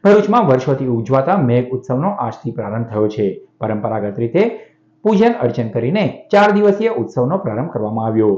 ભરૂચમાં વર્ષોથી ઉજવાતા મેઘ ઉત્સવનો આજથી પ્રારંભ થયો છે। પરંપરાગત રીતે પૂજન અર્ચન કરીને 4 દિવસીય ઉત્સવનો પ્રારંભ કરવામાં આવ્યો।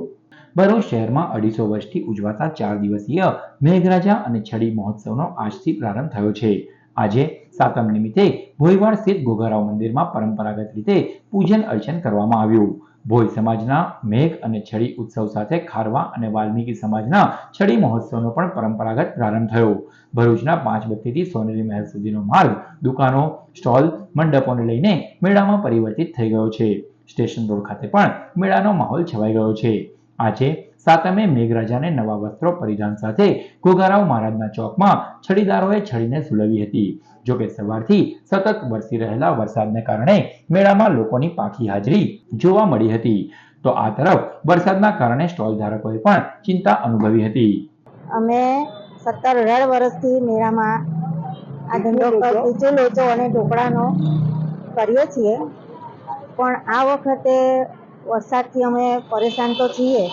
ભરૂચ શહેરમાં 250 વર્ષથી ઉજવાતા 4 દિવસીય મેઘરાજા અને છડી મહોત્સવનો આજથી પ્રારંભ થયો છે। આજે સાતમ નિમિત્તે ભોયવાડ સ્થિત ઘોઘારાવ મંદિરમાં પરંપરાગત રીતે પૂજન અર્ચન કરવામાં આવ્યું। ભોય સમાજના મેઘ અને છડી ઉત્સવ સાથે ખારવા અને વાલ્મીકી સમાજના છડી મહોત્સવનો પણ પરંપરાગત પ્રારંભ થયો। ભરૂચના 5 બત્તીથી સોનેરી મહેલ સુધીનો માર્ગ દુકાનો, સ્ટોલ, મંડપોને લઈને મેળામાં પરિવર્તિત થઈ ગયો છે। સ્ટેશન રોડ ખાતે પણ મેળાનો માહોલ છવાઈ ગયો છે। આજે સાતમે મેઘરાજાને નવા વસ્ત્રો પરિધાન સાથે ઘોઘારાવ મહારાજના ચોકમાં છડીદારોએ છડીને ઝૂલવી હતી। જોકે સવારથી સતત વરસી રહેલા વરસાદને કારણે મેળામાં લોકોની પાકી હાજરી જોવા મળી હતી। તો આ તરફ વરસાદના કારણે સ્ટોલ ધારકોએ પણ ચિંતા અનુભવી હતી। અમે 17-18 વર્ષથી મેળામાં આ ધંધો ખીચો લોચો અને ઢોકળાનો કરીએ છીએ, પણ આ વખતે વરસાદથી અમે પરેશાન તો છીએ,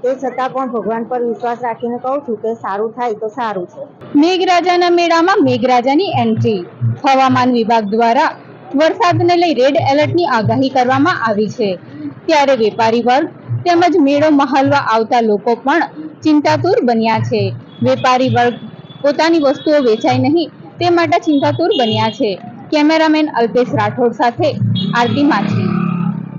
તે છતાં પણ ભગવાન પર વિશ્વાસ રાખીને કહું છું કે સારું થાય તો સારું છે। મેઘરાજાના મેળામાં મેઘરાજાની એન્ટ્રી। હવામાન વિભાગ દ્વારા વરસાદને લઈ રેડ એલર્ટની આગાહી કરવામાં આવી છે, ત્યારે વેપારી વર્ગ તેમજ મેળો મહાલવા આવતા લોકો પણ ચિંતાતુર બન્યા છે। વેપારી વર્ગ પોતાની વસ્તુઓ વેચાય નહીં તે માટે ચિંતાતુર બન્યા છે। કેમેરામેન અલ્પેશ રાઠોડ સાથે આરતી માછી।